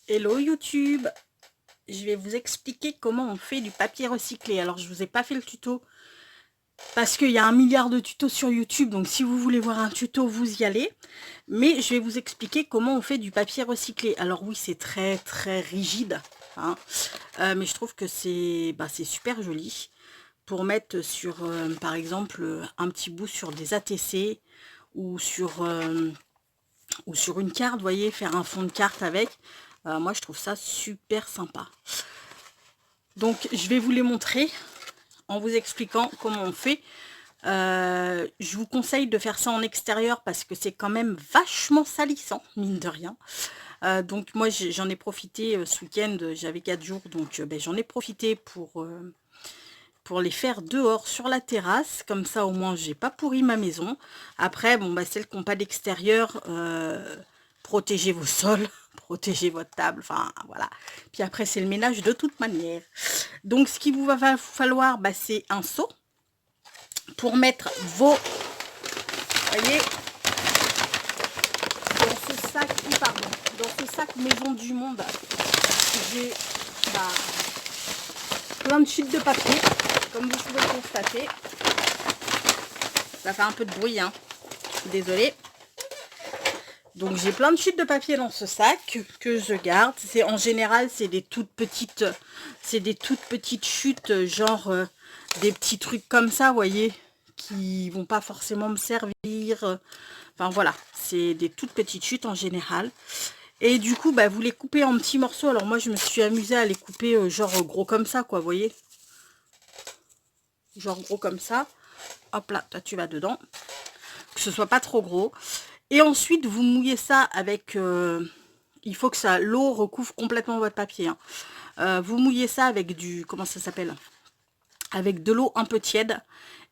Hello YouTube, je vais vous expliquer comment on fait du papier recyclé. Alors je vous ai pas fait le tuto parce qu'il y a un milliard de tutos sur YouTube, donc si vous voulez voir un tuto, vous y allez. Mais je vais vous expliquer comment on fait du papier recyclé. Alors oui, c'est très très rigide, hein, mais je trouve que c'est super joli pour mettre sur, par exemple, un petit bout sur des ATC ou sur une carte, vous voyez, faire un fond de carte avec. Moi, je trouve ça super sympa. Donc, je vais vous les montrer en vous expliquant comment on fait. Je vous conseille de faire ça en extérieur parce que c'est quand même vachement salissant, mine de rien. Donc, moi, j'en ai profité ce week-end, j'avais 4 jours, donc j'en ai profité pour les faire dehors sur la terrasse. Comme ça, au moins, j'ai pas pourri ma maison. Après, bon, celles qui n'ont pas d'extérieur, protégez vos sols, protégez votre table, enfin, voilà. Puis après, c'est le ménage de toute manière. Donc, ce qu'il vous va falloir, c'est un seau pour mettre vos... Voyez, dans ce sac, pardon, dans ce sac Maison du Monde, j'ai plein de chutes de papier, comme vous pouvez le constater. Ça fait un peu de bruit, hein. Désolée. Donc j'ai plein de chutes de papier dans ce sac que je garde. C'est en général c'est des toutes petites chutes, genre des petits trucs comme ça, vous voyez, qui vont pas forcément me servir. Enfin voilà, c'est des toutes petites chutes en général. Et du coup, vous les coupez en petits morceaux. Alors moi je me suis amusée à les couper genre gros comme ça, quoi, vous voyez. Genre gros comme ça. Hop là, toi tu vas dedans. Que ce soit pas trop gros. Et ensuite, vous mouillez ça avec... il faut que l'eau recouvre complètement votre papier. Hein. Vous mouillez ça avec du... Comment ça s'appelle? Avec de l'eau un peu tiède.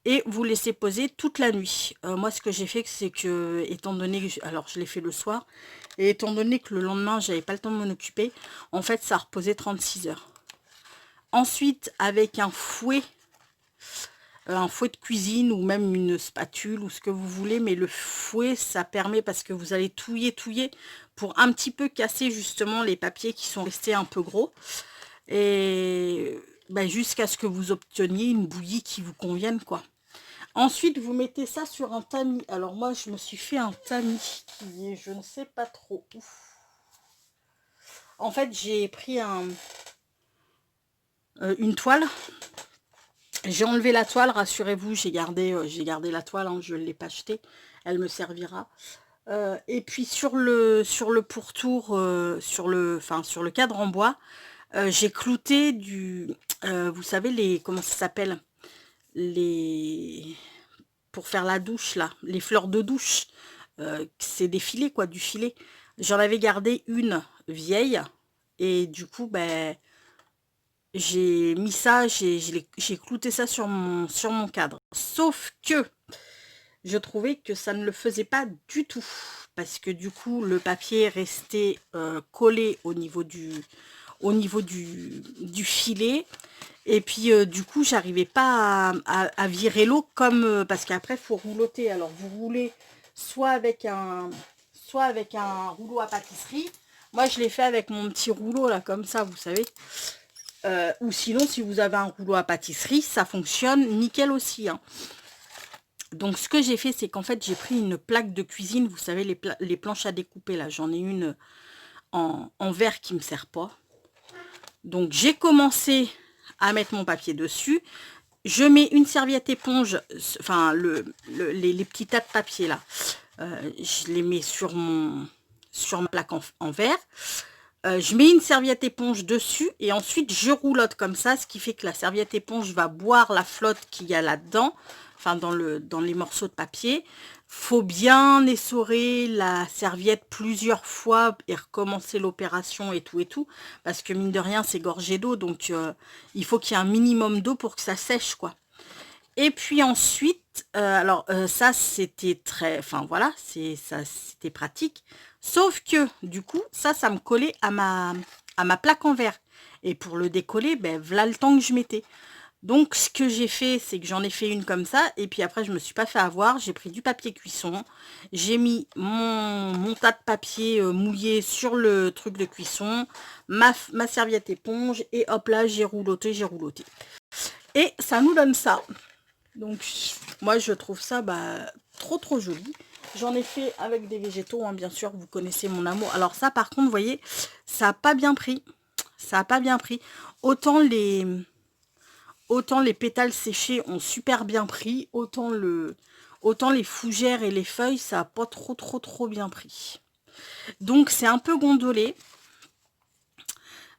Et vous laissez poser toute la nuit. Moi, ce que j'ai fait, c'est que, étant donné que... Alors, je l'ai fait le soir. Et étant donné que le lendemain, j'avais pas le temps de m'en occuper, en fait, ça a reposé 36 heures. Ensuite, avec un fouet de cuisine ou même une spatule ou ce que vous voulez, mais le fouet ça permet, parce que vous allez touiller pour un petit peu casser justement les papiers qui sont restés un peu gros, et jusqu'à ce que vous obteniez une bouillie qui vous convienne, quoi. Ensuite vous mettez ça sur un tamis. Alors moi je me suis fait un tamis qui est je ne sais pas trop où. En fait j'ai pris une toile. J'ai enlevé la toile, rassurez-vous, j'ai gardé la toile, hein, je ne l'ai pas achetée, elle me servira. Et puis sur le pourtour, sur le cadre en bois, j'ai clouté vous savez, comment ça s'appelle, pour faire la douche là, les fleurs de douche, c'est des filets, quoi, du filet. J'en avais gardé une vieille, et du coup, j'ai mis ça, j'ai clouté ça sur mon cadre. Sauf que je trouvais que ça ne le faisait pas du tout. Parce que du coup, le papier restait collé au niveau du filet. Et puis, du coup, j'arrivais pas à virer l'eau comme... parce qu'après, il faut rouloter. Alors, vous roulez soit avec un rouleau à pâtisserie. Moi, je l'ai fait avec mon petit rouleau, là, comme ça, vous savez. Ou sinon, si vous avez un rouleau à pâtisserie, ça fonctionne nickel aussi. Hein. Donc, ce que j'ai fait, c'est qu'en fait, j'ai pris une plaque de cuisine. Vous savez, les planches à découper, là. J'en ai une en verre qui ne me sert pas. Donc, j'ai commencé à mettre mon papier dessus. Je mets une serviette éponge, enfin, les petits tas de papier, là. Je les mets sur ma plaque en verre. Je mets une serviette éponge dessus et ensuite je roulotte comme ça, ce qui fait que la serviette éponge va boire la flotte qu'il y a là-dedans, enfin dans les morceaux de papier. Faut bien essorer la serviette plusieurs fois et recommencer l'opération et tout, parce que mine de rien c'est gorgé d'eau, donc il faut qu'il y ait un minimum d'eau pour que ça sèche, quoi. Et puis ensuite, ça c'était enfin voilà, ça c'était pratique. Sauf que du coup, ça me collait à ma plaque en verre. Et pour le décoller, voilà le temps que je mettais. Donc, ce que j'ai fait, c'est que j'en ai fait une comme ça. Et puis après, je me suis pas fait avoir. J'ai pris du papier cuisson. J'ai mis mon tas de papier mouillé sur le truc de cuisson. Ma serviette éponge. Et hop là, j'ai rouloté, j'ai rouloté. Et ça nous donne ça. Donc, moi, je trouve ça trop joli. J'en ai fait avec des végétaux, hein, bien sûr. Vous connaissez mon amour. Alors ça, par contre, vous voyez, ça n'a pas bien pris. Ça n'a pas bien pris. Autant les pétales séchés ont super bien pris, autant les fougères et les feuilles, ça n'a pas trop bien pris. Donc c'est un peu gondolé.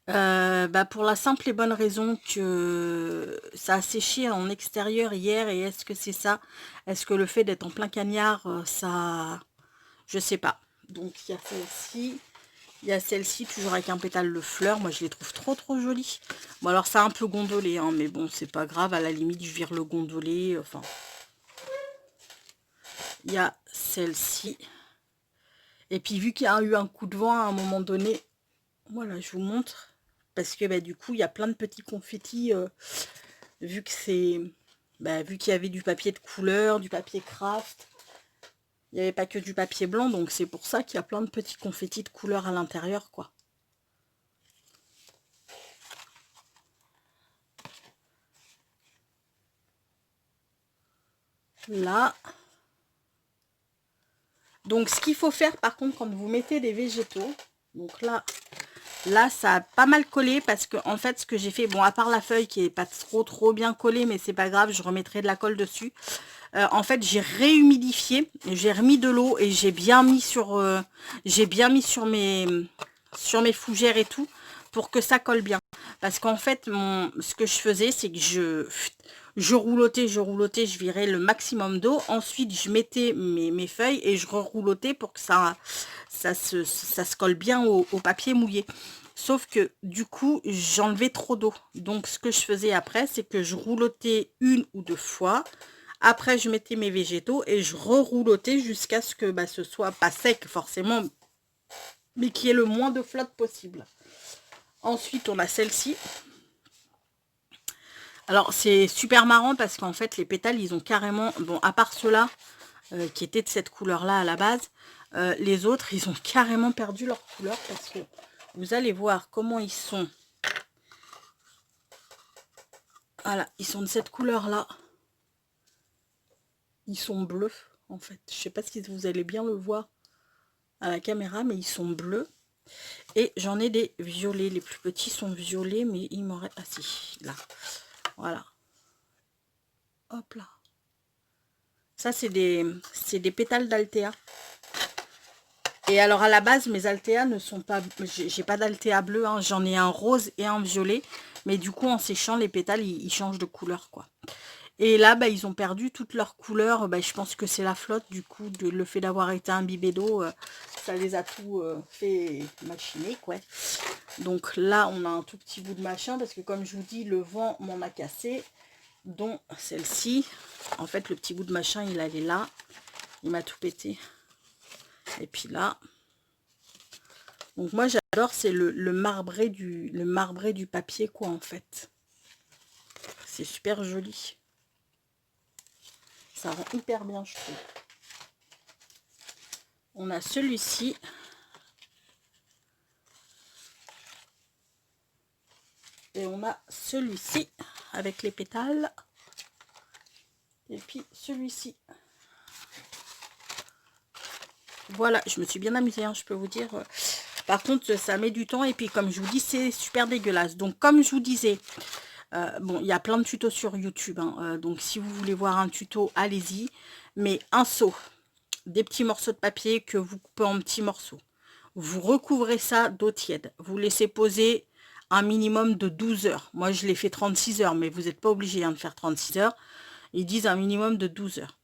Pour la simple et bonne raison que ça a séché en extérieur hier. Et est-ce que c'est ça? Est-ce que le fait d'être en plein cagnard, ça... Je sais pas. Donc il y a celle-ci. Il y a celle-ci, toujours avec un pétale de fleurs. Moi, je les trouve trop jolies. Bon, alors, ça a un peu gondolé, hein, mais bon, c'est pas grave. À la limite, je vire le gondolé. Enfin, il y a celle-ci. Et puis, vu qu'il y a eu un coup de vent à un moment donné, voilà, je vous montre. Parce que, du coup, il y a plein de petits confettis. Vu que c'est... vu qu'il y avait du papier de couleur, du papier craft. Il n'y avait pas que du papier blanc, donc c'est pour ça qu'il y a plein de petits confettis de couleur à l'intérieur, quoi. Là. Donc, ce qu'il faut faire, par contre, quand vous mettez des végétaux, donc là, ça a pas mal collé parce que, en fait, ce que j'ai fait, bon, à part la feuille qui est pas trop bien collée, mais c'est pas grave, je remettrai de la colle dessus. En fait, j'ai réhumidifié, j'ai remis de l'eau et j'ai bien mis sur mes fougères et tout pour que ça colle bien. Parce qu'en fait, ce que je faisais, c'est que je roulotais, je virais le maximum d'eau. Ensuite, je mettais mes feuilles et je reroulotais pour que ça se colle bien au papier mouillé. Sauf que du coup, j'enlevais trop d'eau. Donc, ce que je faisais après, c'est que je roulotais 1 ou 2 fois. Après, je mettais mes végétaux et je reroulotais jusqu'à ce que ce soit pas sec forcément, mais qu'il y ait le moins de flotte possible. Ensuite, on a celle-ci. Alors, c'est super marrant parce qu'en fait, les pétales, ils ont carrément... Bon, à part ceux-là, qui étaient de cette couleur-là à la base, les autres, ils ont carrément perdu leur couleur parce que vous allez voir comment ils sont. Voilà, ils sont de cette couleur-là. Ils sont bleus, en fait. Je sais pas si vous allez bien le voir à la caméra, mais ils sont bleus. Et j'en ai des violets. Les plus petits sont violets, mais il m'aurait... Ah si, là. Voilà. Hop là. Ça, c'est des pétales d'Altea. Et alors, à la base, mes Altea ne sont pas... J'ai pas d'Altea bleu, hein. J'en ai un rose et un violet. Mais du coup, en séchant, les pétales, ils changent de couleur, quoi. Et là, ils ont perdu toute leur couleur. Je pense que c'est la flotte, du coup, le fait d'avoir été imbibé d'eau, ça les a tout fait machiner, quoi. Donc là, on a un tout petit bout de machin, parce que comme je vous dis, le vent m'en a cassé, dont celle-ci. En fait, le petit bout de machin, il allait là. Il m'a tout pété. Et puis là. Donc moi, j'adore, c'est le marbré du papier, quoi, en fait. C'est super joli. Ça rend hyper bien, je trouve. On a celui-ci. Et on a celui-ci avec les pétales. Et puis celui-ci. Voilà, je me suis bien amusée, hein, je peux vous dire. Par contre, ça met du temps. Et puis, comme je vous dis, c'est super dégueulasse. Donc, comme je vous disais, bon, il y a plein de tutos sur YouTube. Hein, donc, si vous voulez voir un tuto, allez-y. Mais un seau, des petits morceaux de papier que vous coupez en petits morceaux. Vous recouvrez ça d'eau tiède. Vous laissez poser un minimum de 12 heures. Moi, je l'ai fait 36 heures, mais vous n'êtes pas obligé de faire 36 heures. Ils disent un minimum de 12 heures.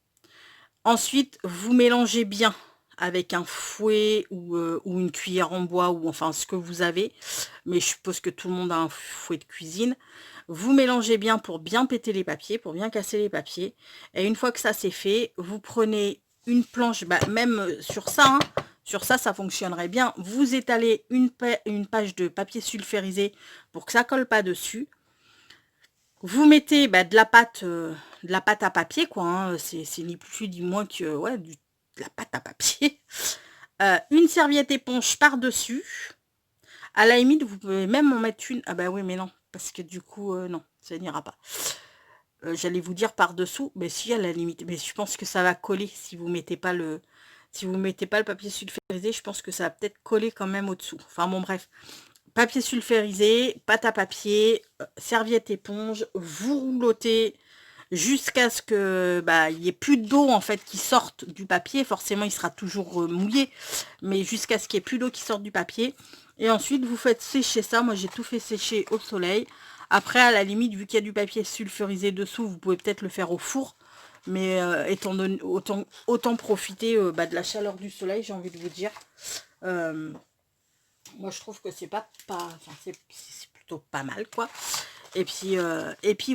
Ensuite, vous mélangez bien avec un fouet ou une cuillère en bois ou enfin ce que vous avez. Mais je suppose que tout le monde a un fouet de cuisine. Vous mélangez bien pour bien péter les papiers, pour bien casser les papiers. Et une fois que ça c'est fait, vous prenez une planche, même sur ça, hein, sur ça, ça fonctionnerait bien. Vous étalez une page de papier sulfurisé pour que ça colle pas dessus. Vous mettez de la pâte à papier, quoi. Hein, c'est ni plus ni moins que ouais, de la pâte à papier. Une serviette éponge par-dessus. À la limite, vous pouvez même en mettre une. Ah bah oui, mais non, parce que du coup, non, ça n'ira pas. J'allais vous dire par-dessous, mais si à la limite. Mais je pense que ça va coller si vous mettez pas le. Si vous mettez pas le papier sulfurisé, je pense que ça va peut-être coller quand même au-dessous. Enfin bon, bref. Papier sulfurisé, pâte à papier, serviette éponge, vous roulotez jusqu'à ce que il y ait plus d'eau en fait qui sorte du papier. Forcément, il sera toujours mouillé, mais jusqu'à ce qu'il n'y ait plus d'eau qui sorte du papier. Et ensuite, vous faites sécher ça. Moi, j'ai tout fait sécher au soleil. Après, à la limite, vu qu'il y a du papier sulfurisé dessous, vous pouvez peut-être le faire au four. Mais étant donné, autant profiter de la chaleur du soleil, j'ai envie de vous dire. Moi, je trouve que c'est enfin, c'est plutôt pas mal, quoi. Et puis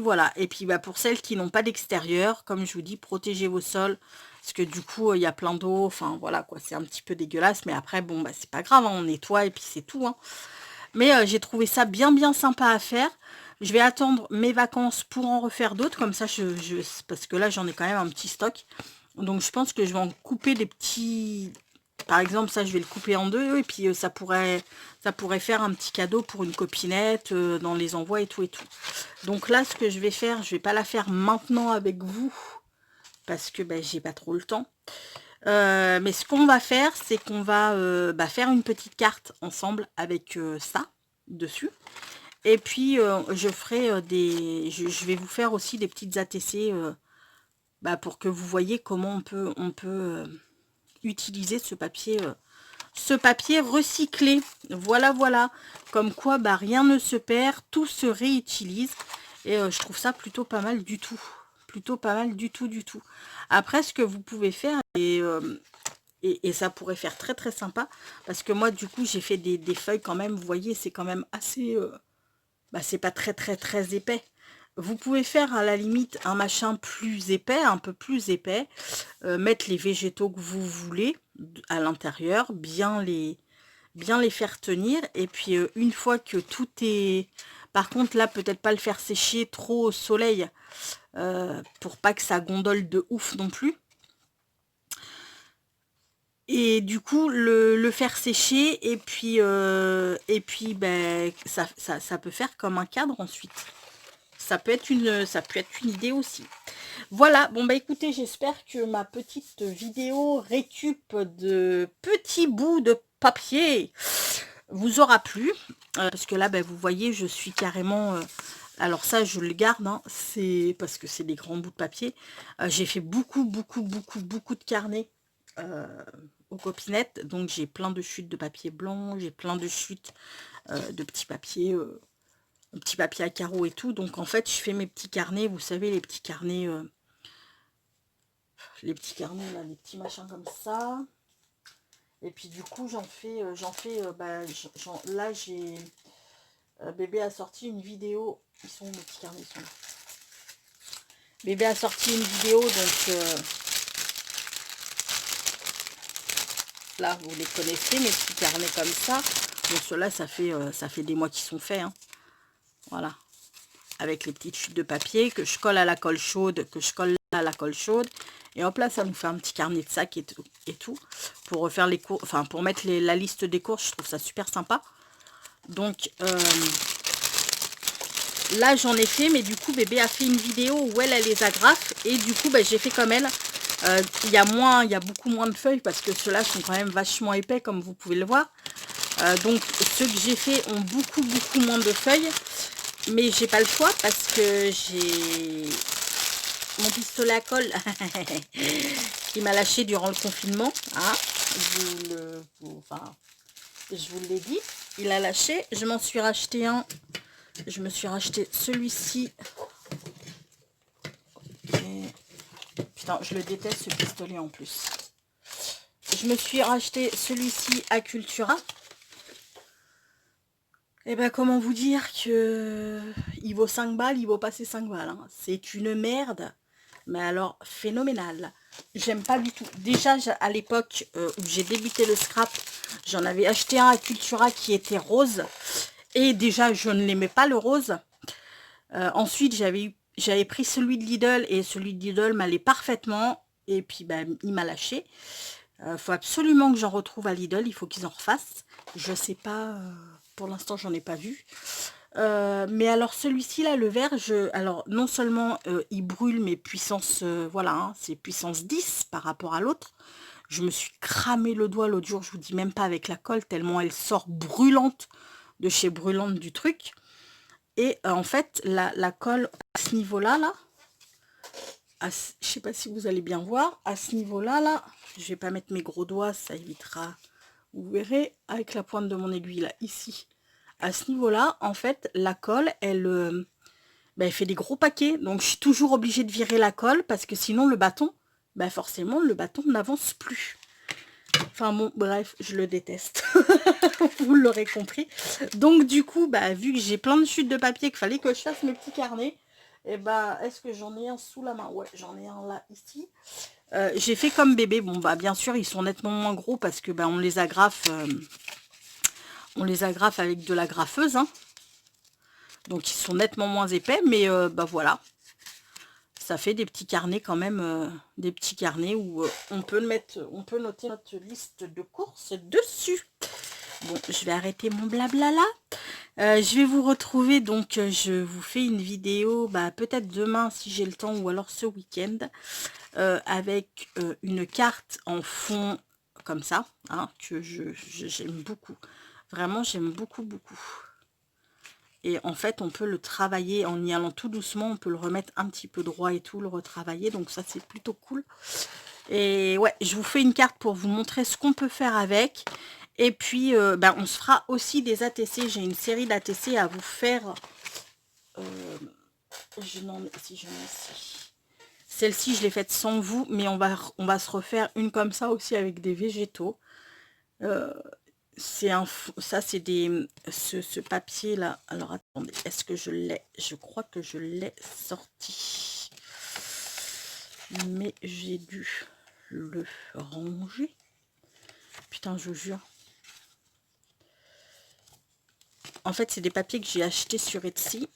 voilà. Et puis pour celles qui n'ont pas d'extérieur, comme je vous dis, protégez vos sols. Parce que du coup, il y a plein d'eau. Enfin, voilà, quoi. C'est un petit peu dégueulasse. Mais après, bon, c'est pas grave. Hein, on nettoie et puis c'est tout. Hein. Mais j'ai trouvé ça bien sympa à faire. Je vais attendre mes vacances pour en refaire d'autres. Comme ça, parce que là, j'en ai quand même un petit stock. Donc, je pense que je vais en couper des petits... Par exemple, ça, je vais le couper en deux. Et puis, ça pourrait faire un petit cadeau pour une copinette dans les envois et tout et tout. Donc là, ce que je vais faire, je vais pas la faire maintenant avec vous. Parce que j'ai pas trop le temps. Mais ce qu'on va faire, c'est qu'on va faire une petite carte ensemble avec ça dessus. Et puis, je ferai je vais vous faire aussi des petites ATC pour que vous voyez comment on peut utiliser ce papier recyclé. Voilà, voilà. Comme quoi, rien ne se perd, tout se réutilise. Et je trouve ça plutôt pas mal du tout. Plutôt pas mal du tout, du tout. Après, ce que vous pouvez faire, et ça pourrait faire très sympa, parce que moi, du coup, j'ai fait des feuilles quand même. Vous voyez, c'est quand même assez... c'est pas très épais. Vous pouvez faire à la limite un machin plus épais, un peu plus épais, mettre les végétaux que vous voulez à l'intérieur, bien les faire tenir. Et puis une fois que tout est... Par contre là, peut-être pas le faire sécher trop au soleil pour pas que ça gondole de ouf non plus. Et du coup, le faire sécher et puis ça peut faire comme un cadre ensuite. Ça peut être une idée aussi. Voilà, bon écoutez, j'espère que ma petite vidéo récup de petits bouts de papier vous aura plu. Parce que là, vous voyez, je suis carrément... alors ça, je le garde, hein, c'est parce que c'est des grands bouts de papier. J'ai fait beaucoup de carnets aux copinettes. Donc j'ai plein de chutes de papier blanc, j'ai plein de chutes de petits papiers... petit papier à carreaux et tout. Donc en fait, je fais mes petits carnets, vous savez, les petits carnets là, les petits machins comme ça. Et puis du coup, là j'ai bébé a sorti une vidéo. Ils sont où mes petits carnets, ils sont là. Bébé a sorti une vidéo, donc là vous les connaissez, mes petits carnets comme ça. Donc ceux-là, ça fait des mois qu'ils sont faits, hein. Voilà. Avec les petites chutes de papier que je colle à la colle chaude, et hop là, ça nous fait un petit carnet de sac et tout pour refaire les cours, enfin pour mettre la liste des courses. Je trouve ça super sympa. Donc là, j'en ai fait, mais du coup, bébé a fait une vidéo où elle les agrafe, et du coup, j'ai fait comme elle. Il y a beaucoup moins de feuilles parce que ceux-là sont quand même vachement épais, comme vous pouvez le voir. Donc ceux que j'ai fait ont beaucoup moins de feuilles. Mais j'ai pas le choix parce que j'ai mon pistolet à colle qui m'a lâché durant le confinement. Hein, je vous l'ai dit, il a lâché. Je m'en suis racheté un. Je me suis racheté celui-ci. Putain, je le déteste ce pistolet en plus. Je me suis racheté celui-ci à Cultura. Et comment vous dire que il vaut 5 balles, il vaut passer 5 balles. Hein. C'est une merde, mais alors phénoménal. J'aime pas du tout. Déjà, à l'époque où j'ai débuté le scrap, j'en avais acheté un à Cultura qui était rose. Et déjà, je ne l'aimais pas le rose. Ensuite, j'avais pris celui de Lidl et celui de Lidl m'allait parfaitement. Et puis, ben, il m'a lâché. Faut absolument que j'en retrouve à Lidl. Il faut qu'ils en refassent. Je sais pas. Pour l'instant, j'en ai pas vu. Mais alors, celui-ci, là, le vert, alors, non seulement il brûle mes puissances, voilà, hein, c'est puissance 10 par rapport à l'autre. Je me suis cramé le doigt l'autre jour, je vous dis même pas avec la colle, tellement elle sort brûlante de chez Brûlante du truc. Et en fait, la colle à ce niveau-là, là, je sais pas si vous allez bien voir, à ce niveau-là, là, je vais pas mettre mes gros doigts, ça évitera, vous verrez, avec la pointe de mon aiguille, là, ici. À ce niveau-là, en fait, la colle, elle fait des gros paquets. Donc, je suis toujours obligée de virer la colle parce que sinon, le bâton, forcément, le bâton n'avance plus. Enfin bon, bref, je le déteste. Vous l'aurez compris. Donc du coup, vu que j'ai plein de chutes de papier, qu'il fallait que je fasse mes petits carnets, et est-ce que j'en ai un sous la main? Ouais, j'en ai un là, ici. J'ai fait comme bébé. Bon, bien sûr, ils sont nettement moins gros parce que on les agrafe avec de la graffeuse. Hein. Donc ils sont nettement moins épais, mais voilà. Ça fait des petits carnets quand même, des petits carnets où on peut noter notre liste de courses dessus. Bon, je vais arrêter mon blabla là. Je vais vous retrouver, donc je vous fais une vidéo, peut-être demain si j'ai le temps ou alors ce week-end, avec une carte en fond comme ça, hein, que j'aime beaucoup. Vraiment, j'aime beaucoup, beaucoup. Et en fait, on peut le travailler en y allant tout doucement. On peut le remettre un petit peu droit et tout, le retravailler. Donc ça, c'est plutôt cool. Et ouais, je vous fais une carte pour vous montrer ce qu'on peut faire avec. Et puis, on se fera aussi des ATC. J'ai une série d'ATC à vous faire. Si je mets ici. Celle-ci, je l'ai faite sans vous. Mais on va se refaire une comme ça aussi avec des végétaux. Ça c'est ce papier là. Alors attendez, est-ce que je l'ai? Je crois que je l'ai sorti, mais j'ai dû le ranger. Putain, je vous jure. En fait, c'est des papiers que j'ai achetés sur Etsy.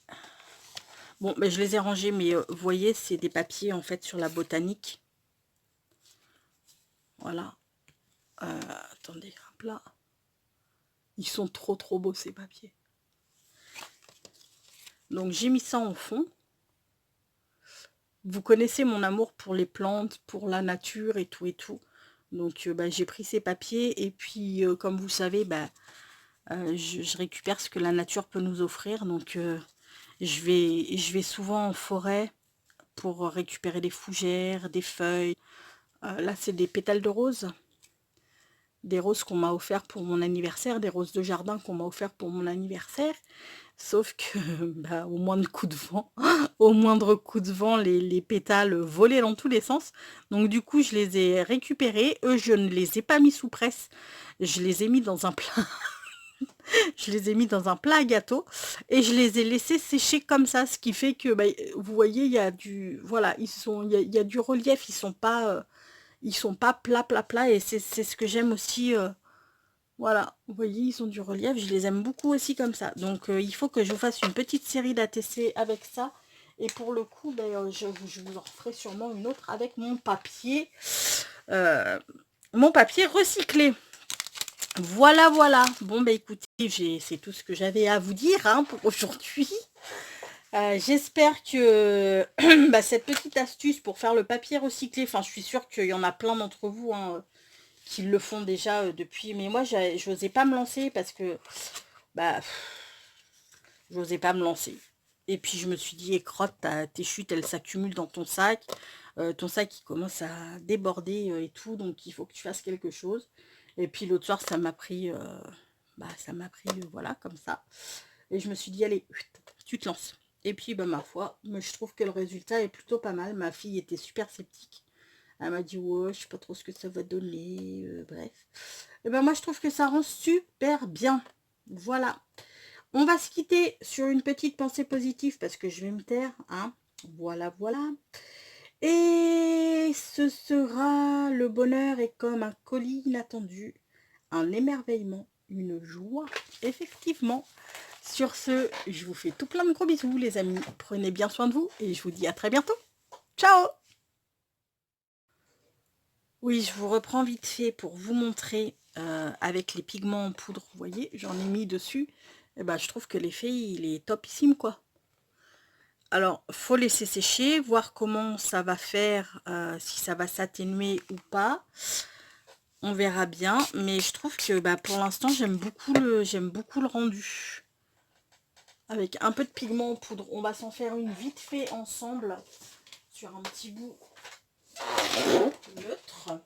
Bon, je les ai rangés, mais vous voyez, c'est des papiers en fait sur la botanique. Voilà. Attendez, hop là. Ils sont trop beaux ces papiers. Donc j'ai mis ça en fond. Vous connaissez mon amour pour les plantes, pour la nature et tout et tout. Donc j'ai pris ces papiers et puis comme vous savez, je récupère ce que la nature peut nous offrir. Donc je vais souvent en forêt pour récupérer des fougères, des feuilles. Là c'est des pétales de roses. Des roses qu'on m'a offert pour mon anniversaire, des roses de jardin qu'on m'a offert pour mon anniversaire. Sauf que au moindre coup de vent, au moindre coup de vent, les pétales volaient dans tous les sens. Donc du coup, je les ai récupérés. Eux, je ne les ai pas mis sous presse. Je les ai mis dans un plat. Je les ai mis dans un plat à gâteau et je les ai laissés sécher comme ça. Ce qui fait que, vous voyez, il y a du... Voilà, il y a du relief. Ils sont pas plats. Et c'est ce que j'aime aussi... Voilà, vous voyez, ils ont du relief. Je les aime beaucoup aussi comme ça. Donc, il faut que je vous fasse une petite série d'ATC avec ça. Et pour le coup, je vous en ferai sûrement une autre avec mon papier recyclé. Voilà. Bon, écoutez, c'est tout ce que j'avais à vous dire pour aujourd'hui. J'espère que cette petite astuce pour faire le papier recyclé, enfin, je suis sûre qu'il y en a plein d'entre vous, qui le font déjà depuis, mais moi j'osais pas me lancer parce que j'osais pas me lancer. Et puis je me suis dit, crotte, tes chutes elles s'accumulent dans ton sac il commence à déborder et tout, donc il faut que tu fasses quelque chose. Et puis l'autre soir ça m'a pris voilà, comme ça, et je me suis dit, allez, tu te lances. Et puis ma foi, je trouve que le résultat est plutôt pas mal. Ma fille était super sceptique. Elle m'a dit, ouais, je sais pas trop ce que ça va donner, bref. Et moi, je trouve que ça rend super bien. Voilà. On va se quitter sur une petite pensée positive parce que je vais me taire, hein. Voilà. Et ce sera le bonheur est comme un colis inattendu, un émerveillement, une joie. Effectivement, Sur ce, je vous fais tout plein de gros bisous les amis. Prenez bien soin de vous et je vous dis à très bientôt. Ciao! Oui, je vous reprends vite fait pour vous montrer avec les pigments en poudre. Vous voyez, j'en ai mis dessus. Et ben, je trouve que l'effet, il est topissime, quoi. Alors, faut laisser sécher, voir comment ça va faire, si ça va s'atténuer ou pas. On verra bien. Mais je trouve que bah, pour l'instant, j'aime beaucoup le rendu. Avec un peu de pigment en poudre. On va s'en faire une vite fait ensemble sur un petit bout neutre.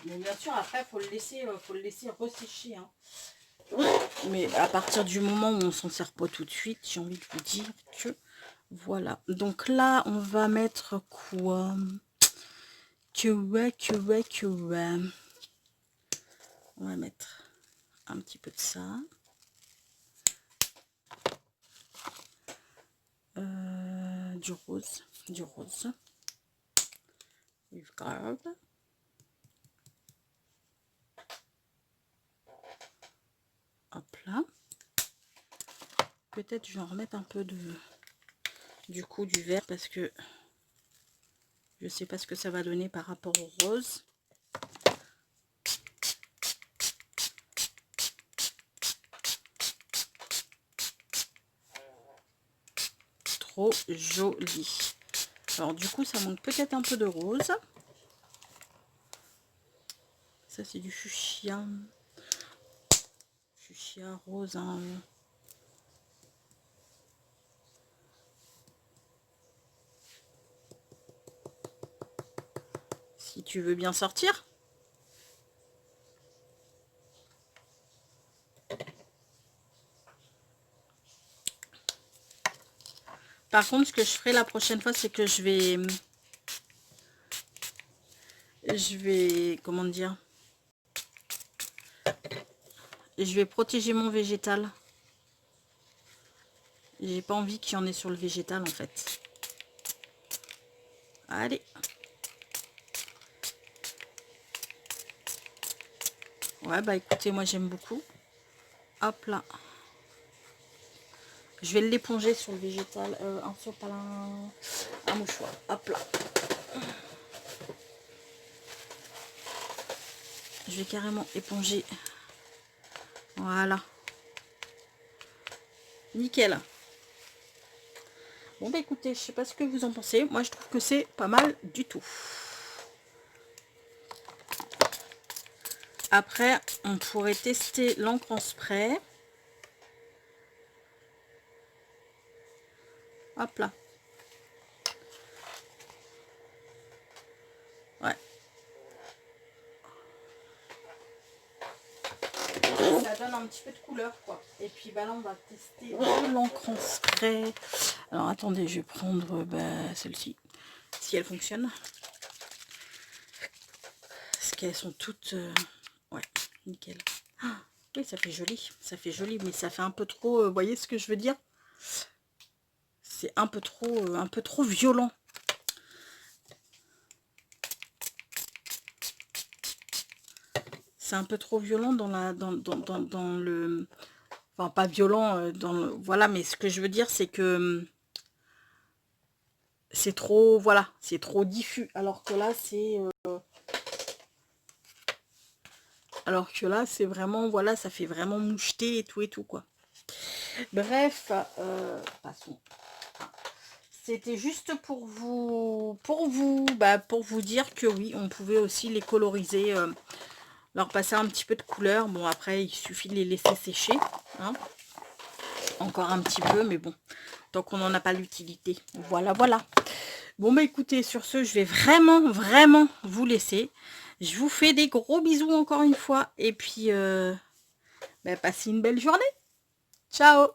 Mais bien sûr, après, faut le laisser ressécher. Hein. Mais à partir du moment où on s'en sert pas tout de suite, j'ai envie de vous dire que voilà. Donc là, on va mettre quoi? On va mettre un petit peu de ça. Du rose. With gold. Hop là. Peut-être je vais en remettre un peu du vert parce que je sais pas ce que ça va donner par rapport au rose. Trop joli. Alors du coup ça manque peut-être un peu de rose. Ça c'est du fuchsia. Fuchsia rose. Hein. Si tu veux bien sortir. Par contre, ce que je ferai la prochaine fois, c'est que je vais, comment dire, je vais protéger mon végétal. J'ai pas envie qu'il y en ait sur le végétal, en fait. Allez. Ouais, bah écoutez, moi j'aime beaucoup. Hop là. Je vais l'éponger sur le végétal. Un sopalin, un mouchoir. Hop là. Je vais carrément éponger. Voilà. Nickel. Bon bah écoutez, je sais pas ce que vous en pensez. Moi je trouve que c'est pas mal du tout. Après, on pourrait tester l'encre en spray. Hop là. Ouais. Ça donne un petit peu de couleur, quoi. Et puis bah là, on va tester de l'encre en spray. Alors attendez, je vais prendre celle-ci, si elle fonctionne. Parce qu'elles sont toutes... ouais, nickel. Ah, oui, ça fait joli, mais ça fait un peu trop... vous voyez ce que je veux dire? C'est un peu trop violent. C'est un peu trop violent dans le... Enfin, pas violent dans le... Voilà, mais ce que je veux dire, c'est que... c'est trop... Voilà, c'est trop diffus. Alors que là, c'est... alors que là, c'est vraiment... Voilà, ça fait vraiment moucheté et tout, quoi. Bref, passons. C'était juste pour vous dire que oui, on pouvait aussi les coloriser, leur passer un petit peu de couleur. Bon, après, il suffit de les laisser sécher. Hein. Encore un petit peu, mais bon, tant qu'on n'en a pas l'utilité. Voilà. Bon, bah écoutez, sur ce, je vais vraiment vous laisser. Je vous fais des gros bisous encore une fois. Et puis, passez une belle journée. Ciao!